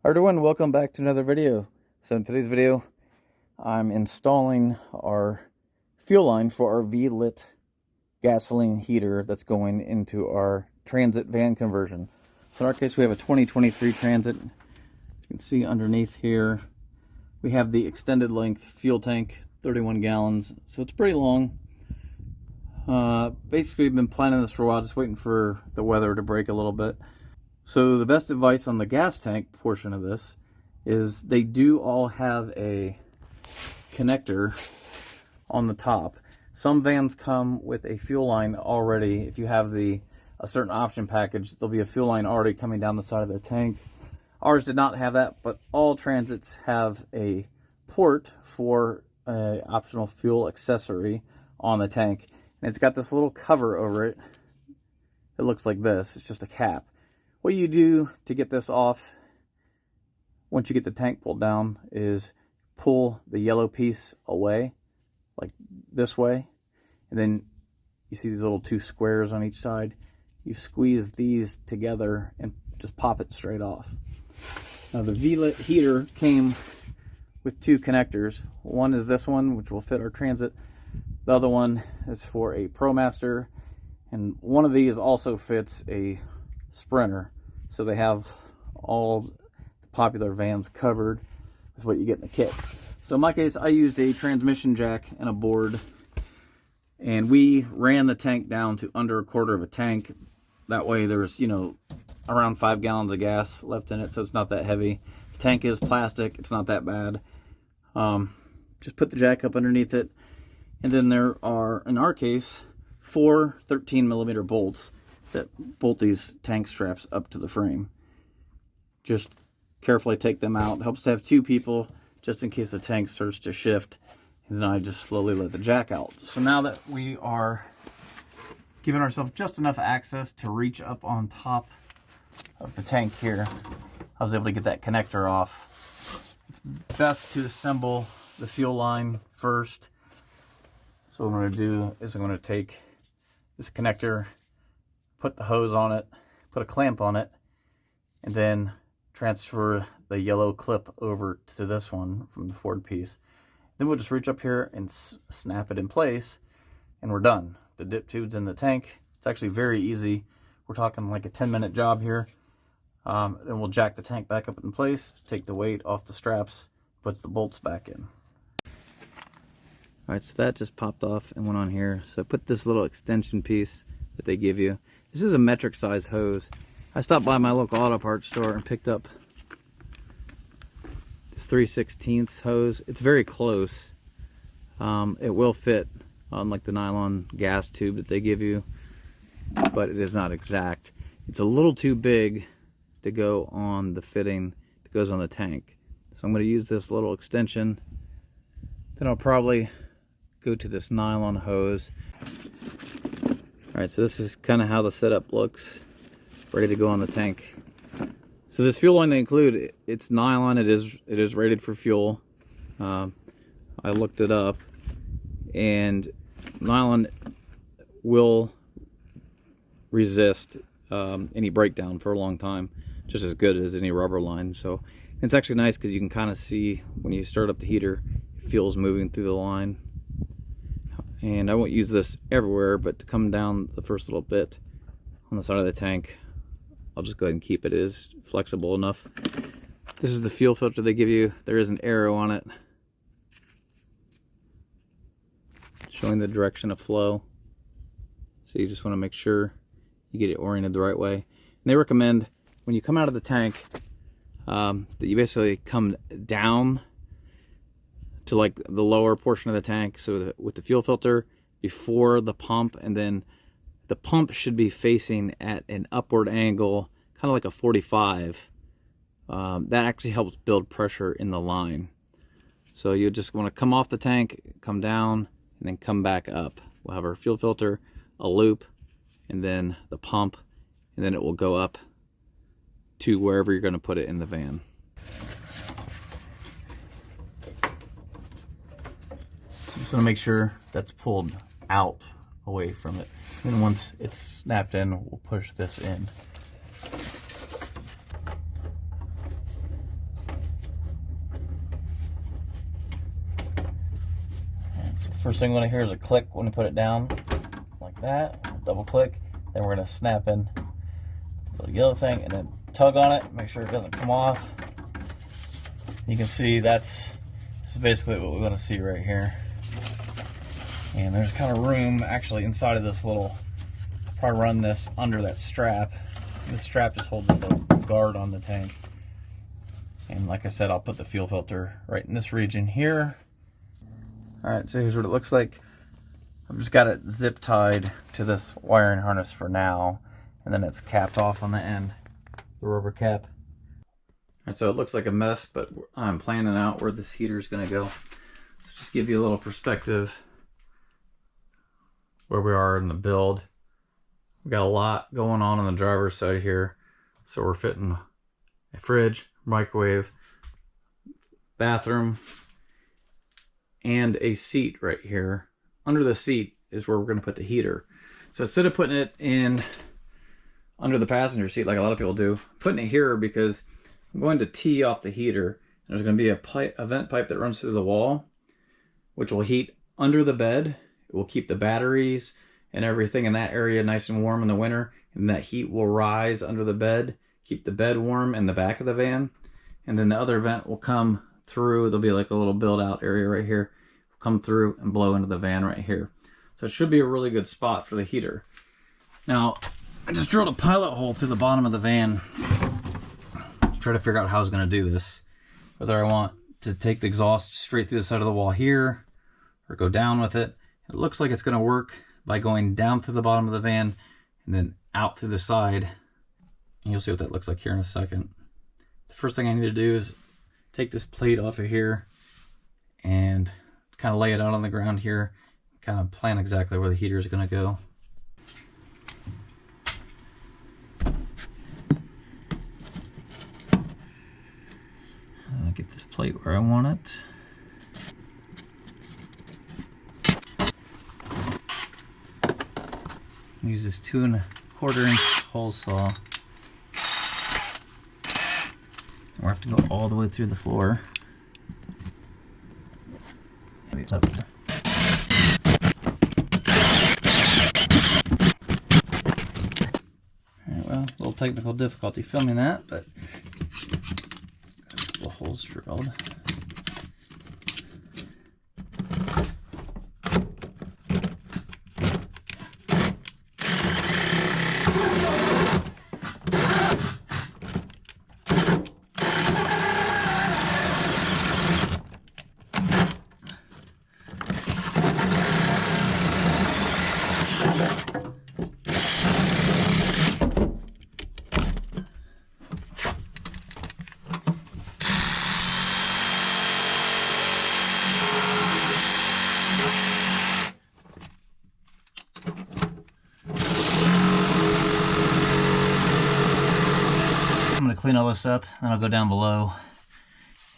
Hi everyone, welcome back to another video. So in today's video, I'm installing our fuel line for our Velit gasoline heater that's going into our Transit van conversion. So in our case, we have a 2023 Transit. You can see underneath here, we have the extended length fuel tank, 31 gallons. So it's pretty long. Basically, we've been planning this for a while, just waiting for the weather to break a little bit. So the best advice on the gas tank portion of this is they do all have a connector on the top. Some vans come with a fuel line already. If you have a certain option package, there'll be a fuel line already coming down the side of the tank. Ours did not have that, but all Transits have a port for an optional fuel accessory on the tank. And it's got this little cover over it. It looks like this. It's just a cap. What you do to get this off, once you get the tank pulled down, is pull the yellow piece away, like this way. And then you see these little two squares on each side. You squeeze these together and just pop it straight off. Now the Velit heater came with two connectors. One is this one, which will fit our Transit. The other one is for a ProMaster. And one of these also fits a Sprinter. So they have all the popular vans covered. That's what you get in the kit. So in my case, I used a transmission jack and a board, and we ran the tank down to under a quarter of a tank. That way there's, around 5 gallons of gas left in it, so it's not that heavy. The tank is plastic, it's not that bad. Just put the jack up underneath it, and then there are, in our case, 4 13mm bolts that bolt these tank straps up to the frame. Just carefully take them out. It helps to have two people just in case the tank starts to shift, and then I just slowly let the jack out. So now that we are giving ourselves just enough access to reach up on top of the tank here, I was able to get that connector off. It's best to assemble the fuel line first. So what I'm going to do is I'm going to take this connector, put the hose on it, put a clamp on it, and then transfer the yellow clip over to this one from the Ford piece. Then we'll just reach up here and snap it in place, and we're done. The dip tube's in the tank. It's actually very easy. We're talking like a 10-minute job here. Then we'll jack the tank back up in place, take the weight off the straps, puts the bolts back in. Alright, so that just popped off and went on here. So I put this little extension piece that they give you. This is a metric size hose. I stopped by my local auto parts store and picked up this 3/16 hose. It's very close. It will fit on like the nylon gas tube that they give you, but it is not exact. It's a little too big to go on the fitting that goes on the tank. So I'm going to use this little extension. Then I'll probably go to this nylon hose. Alright, so this is kind of how the setup looks, ready to go on the tank. So this fuel line they include, it's nylon, it is rated for fuel. I looked it up, and nylon will resist any breakdown for a long time, just as good as any rubber line. So it's actually nice because you can kind of see when you start up the heater, fuel's moving through the line. And I won't use this everywhere, but to come down the first little bit on the side of the tank, I'll just go ahead and keep it. It is flexible enough. This is the fuel filter they give you. There is an arrow on it showing the direction of flow. So you just want to make sure you get it oriented the right way. And they recommend when you come out of the tank that you basically come down to like the lower portion of the tank, so with the fuel filter before the pump, and then the pump should be facing at an upward angle, kind of like a 45. That actually helps build pressure in the line. So you just want to come off the tank, come down, and then come back up. We'll have our fuel filter, a loop, and then the pump, and then it will go up to wherever you're going to put it in the van. Just want to make sure that's pulled out away from it. And once it's snapped in, we'll push this in. First thing we're gonna hear is a click when we put it down, like that. Double click. Then we're gonna snap in the yellow thing and then tug on it, make sure it doesn't come off. You can see this is basically what we want to see right here. And there's kind of room actually inside of this little, I'll probably run this under that strap. This strap just holds this little guard on the tank. And like I said, I'll put the fuel filter right in this region here. All right, so here's what it looks like. I've just got it zip tied to this wiring harness for now, and then it's capped off on the end, the rubber cap. And so it looks like a mess, but I'm planning out where this heater is going to go. So just give you a little perspective where we are in the build. We got a lot going on the driver's side here. So we're fitting a fridge, microwave, bathroom, and a seat right here. Under the seat is where we're going to put the heater. So instead of putting it in under the passenger seat like a lot of people do, I'm putting it here because I'm going to tee off the heater. There's going to be a vent pipe that runs through the wall, which will heat under the bed. It will keep the batteries and everything in that area nice and warm in the winter, and that heat will rise under the bed, keep the bed warm in the back of the van. And then the other vent will come through. There'll be like a little build out area right here, come through and blow into the van right here. So it should be a really good spot for the heater. Now, I just drilled a pilot hole through the bottom of the van to try to figure out how I was going to do this. Whether I want to take the exhaust straight through the side of the wall here or go down with it. It looks like it's going to work by going down through the bottom of the van and then out through the side. And you'll see what that looks like here in a second. The first thing I need to do is take this plate off of here and kind of lay it out on the ground here, kind of plan exactly where the heater is going to go. Get this plate where I want it. Use this 2 1/4 inch hole saw. We'll have to go all the way through the floor. Alright, well, a little technical difficulty filming that, but got a couple holes drilled. I'm going to clean all this up, then I'll go down below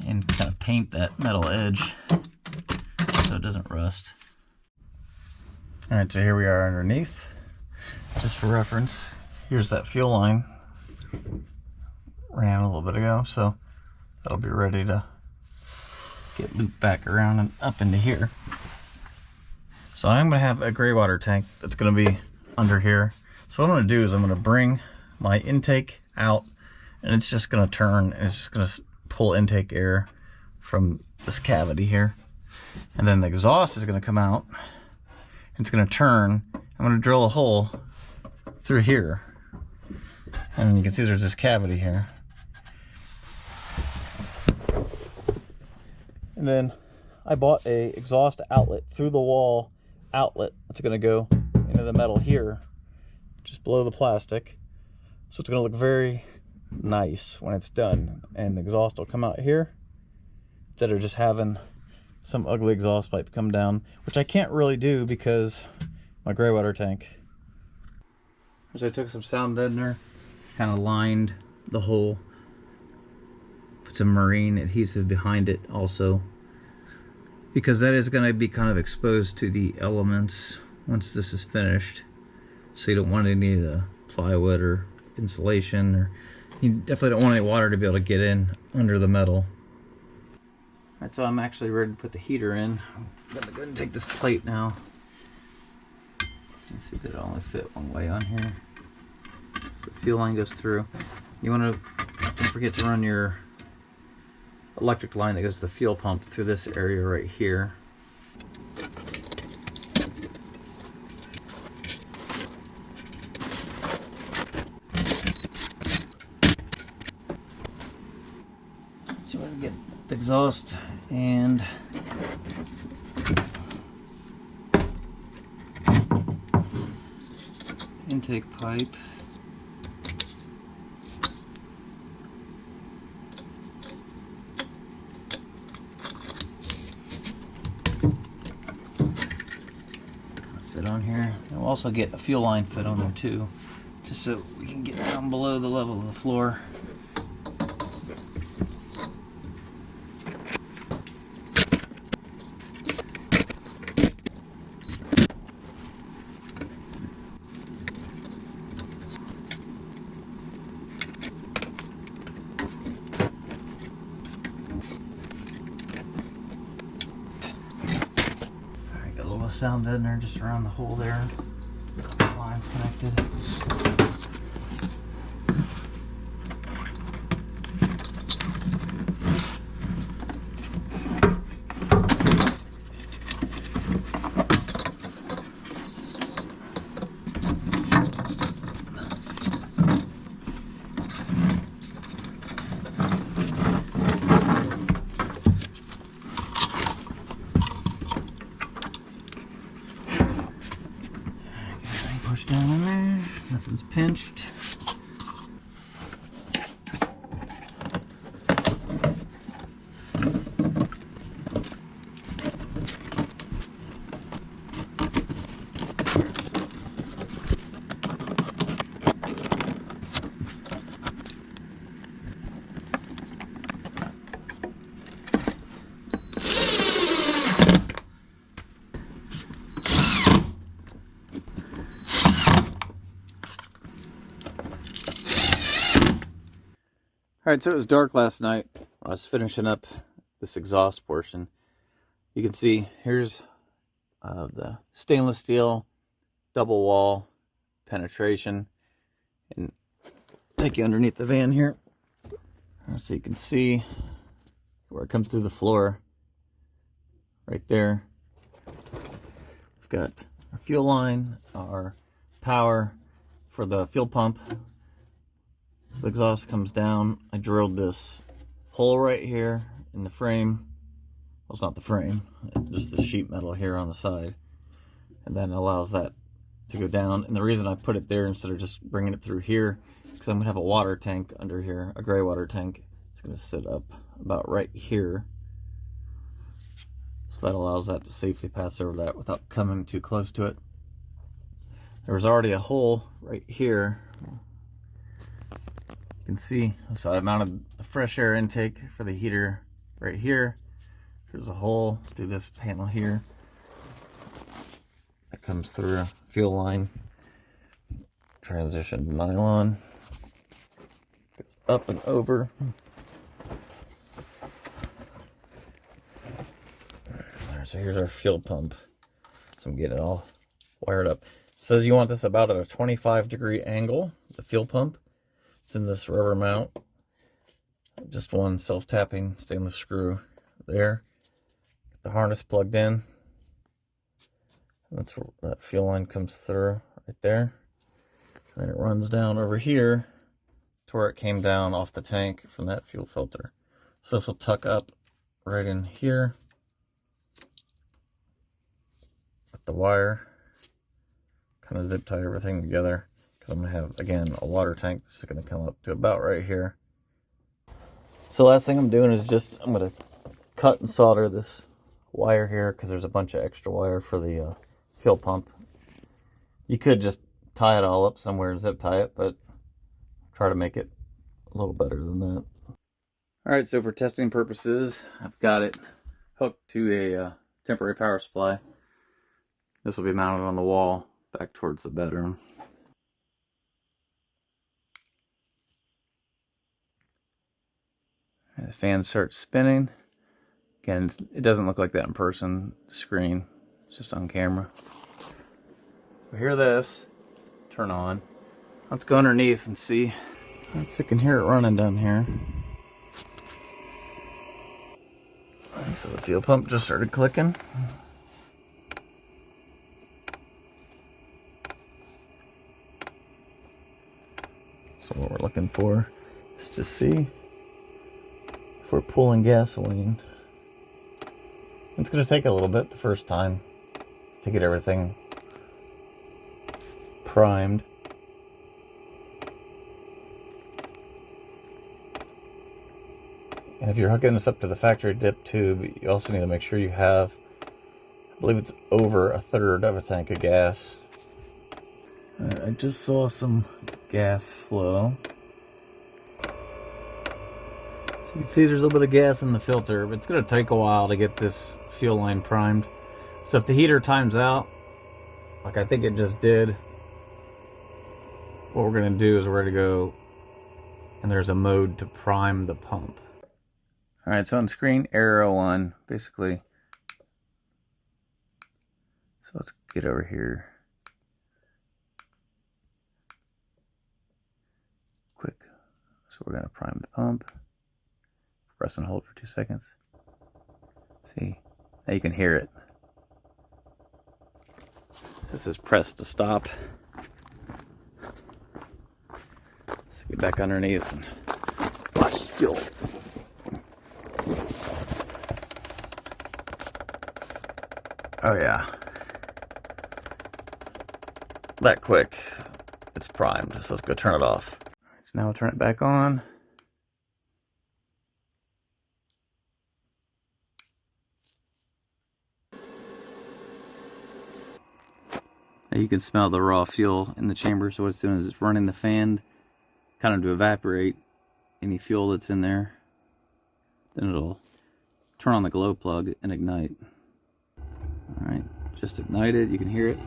and kind of paint that metal edge so it doesn't rust. Alright, so here we are underneath. Just for reference, here's that fuel line. Ran a little bit ago, so that'll be ready to get looped back around and up into here. So I'm going to have a gray water tank that's going to be under here. So what I'm going to do is I'm going to bring my intake out, and it's just going to turn, and it's just going to pull intake air from this cavity here. And then the exhaust is going to come out, and it's going to turn. I'm going to drill a hole through here, and you can see there's this cavity here. And then I bought a exhaust outlet through the wall outlet that's going to go into the metal here, just below the plastic. So it's going to look very nice when it's done, and the exhaust will come out here instead of just having some ugly exhaust pipe come down, which I can't really do because my gray water tank. So I took some sound deadener, kind of lined the hole, put some marine adhesive behind it also, because that is going to be kind of exposed to the elements once this is finished. So you don't want any of the plywood or insulation, or you definitely don't want any water to be able to get in under the metal. Alright, so I'm actually ready to put the heater in. I'm gonna go ahead and take this plate now. Let's see if it'll only fit one way on here. So the fuel line goes through. You want to, don't forget to run your electric line that goes to the fuel pump through this area right here. So we're gonna get the exhaust and intake pipe. Fit on here. And we'll also get a fuel line fit on there too, just so we can get down below the level of the floor. Sound deadener just around the hole there. The line's connected. Push down in there, nothing's pinched. Alright, so it was dark last night. I was finishing up this exhaust portion. You can see here's the stainless steel double wall penetration. And take you underneath the van here so you can see where it comes through the floor. Right there. We've got our fuel line, our power for the fuel pump. So the exhaust comes down. I drilled this hole right here in the frame. Well, it's not the frame, just the sheet metal here on the side. And then it allows that to go down. And the reason I put it there instead of just bringing it through here, because I'm going to have a water tank under here, a gray water tank. It's going to sit up about right here. So that allows that to safely pass over that without coming too close to it. There was already a hole right here. You can see, so I mounted the fresh air intake for the heater right here. There's a hole through this panel here that comes through a fuel line, transition to nylon, goes up and over. So here's our fuel pump. So I'm getting it all wired up. It says you want this about at a 25-degree angle, the fuel pump. It's in this rubber mount. Just one self-tapping stainless screw there. Get the harness plugged in. That's where that fuel line comes through right there. And then it runs down over here to where it came down off the tank from that fuel filter. So this will tuck up right in here with the wire. Kind of zip tie everything together. Because I'm going to have, again, a water tank that's going to come up to about right here. So last thing I'm doing is I'm going to cut and solder this wire here because there's a bunch of extra wire for the fuel pump. You could just tie it all up somewhere and zip tie it, but try to make it a little better than that. Alright, so for testing purposes, I've got it hooked to a temporary power supply. This will be mounted on the wall back towards the bedroom. The fan starts spinning. Again, it doesn't look like that in person, the screen. It's just on camera. So hear this, turn on. Let's go underneath and see. Let's see, I can hear it running down here. So the fuel pump just started clicking. So what we're looking for is to see if we're pulling gasoline. It's going to take a little bit the first time to get everything primed. And if you're hooking this up to the factory dip tube, you also need to make sure you have, I believe it's over 1/3 of a tank of gas. I just saw some gas flow. So you can see there's a little bit of gas in the filter, but it's going to take a while to get this fuel line primed. So if the heater times out, like I think it just did, what we're going to do is we're going to go, and there's a mode to prime the pump. Alright, so on screen, arrow on, basically. So let's get over here. Quick. So we're going to prime the pump. Press and hold for 2 seconds. See, now you can hear it. This is press to stop. Let's get back underneath and watch the fuel. Oh yeah. That quick. It's primed, so let's go turn it off. Alright, so now we'll turn it back on. Now you can smell the raw fuel in the chamber, so what it's doing is it's running the fan kind of to evaporate any fuel that's in there. Then it'll turn on the glow plug and ignite. Alright, just ignited, you can hear it.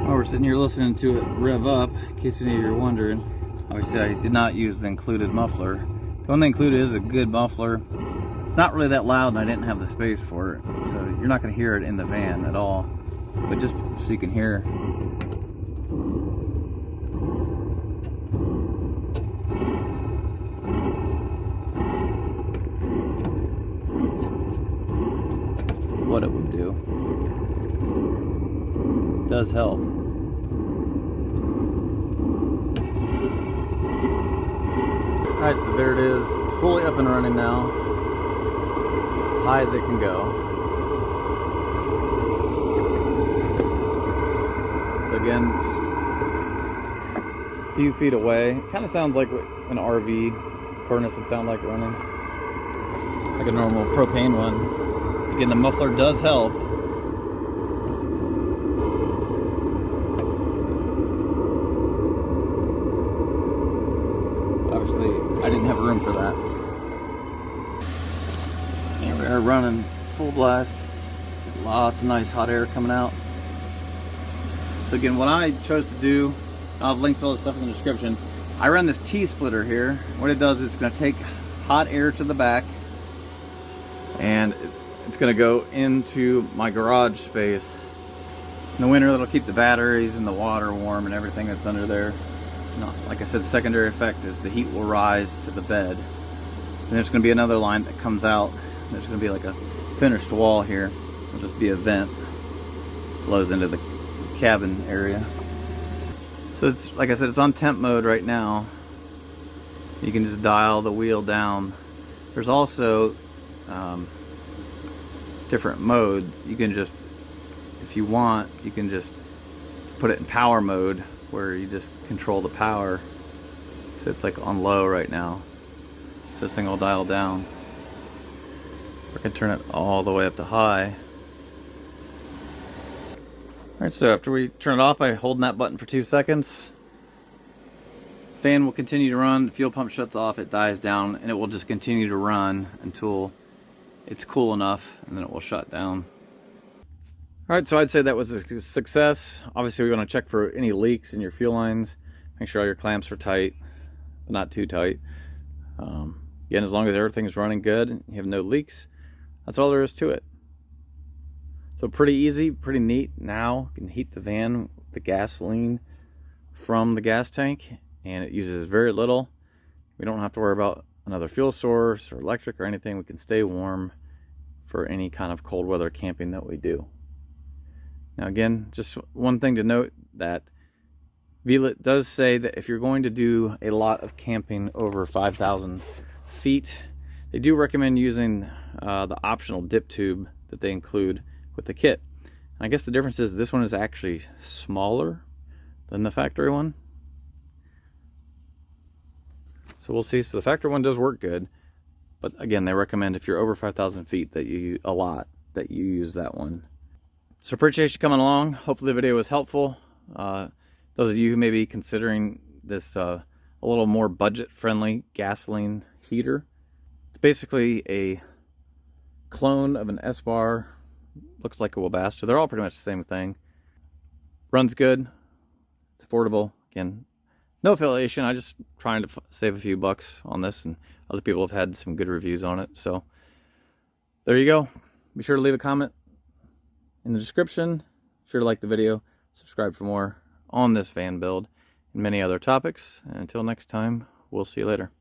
While we're sitting here listening to it rev up, in case any of you are wondering, obviously I did not use the included muffler. The one they included is a good muffler. It's not really that loud and I didn't have the space for it, so you're not going to hear it in the van at all. But just so you can hear. What it would do. It does help. Alright, so there it is. It's fully up and running now. As high as it can go. So again, just a few feet away. It kind of sounds like an RV furnace would sound like running. Like a normal propane one. Again, the muffler does help. Obviously, I didn't have room for that. And we are running full blast. Lots of nice hot air coming out. So again, what I chose to do, I'll have links to all this stuff in the description. I run this T-splitter here. What it does is it's going to take hot air to the back and it's going to go into my garage space. In the winter, that'll keep the batteries and the water warm and everything that's under there. Like I said, the secondary effect is the heat will rise to the bed. And there's going to be another line that comes out. There's going to be like a finished wall here. It'll just be a vent. Blows into the cabin area. So it's, like I said, it's on temp mode right now. You can just dial the wheel down. There's also different modes. You can just, if you want, you can just put it in power mode where you just control the power. So it's like on low right now. So this thing will dial down. I can turn it all the way up to high. Alright, so after we turn it off by holding that button for 2 seconds, fan will continue to run, the fuel pump shuts off, it dies down, and it will just continue to run until it's cool enough, and then it will shut down. Alright, so I'd say that was a success. Obviously we want to check for any leaks in your fuel lines. Make sure all your clamps are tight, but not too tight. Again, as long as everything's running good and you have no leaks, that's all there is to it. So pretty easy, pretty neat. Now you can heat the van with the gasoline from the gas tank, and it uses very little. We don't have to worry about another fuel source or electric or anything. We can stay warm for any kind of cold weather camping that we do. Now again, just one thing to note, that Velit does say that if you're going to do a lot of camping over 5,000 feet, they do recommend using the optional dip tube that they include with the kit. I guess the difference is this one is actually smaller than the factory one. So we'll see. So the factory one does work good, but again, they recommend if you're over 5,000 feet that you use that one. So appreciate you coming along. Hopefully the video was helpful. Those of you who may be considering this a little more budget-friendly gasoline heater, it's basically a clone of an Espar. Looks like a Webasto. They're all pretty much the same thing. Runs good. It's affordable. Again, no affiliation. I'm just trying to save a few bucks on this, and other people have had some good reviews on it. So there you go. Be sure to leave a comment in the description. Be sure to like the video. Subscribe for more on this van build and many other topics. And until next time, we'll see you later.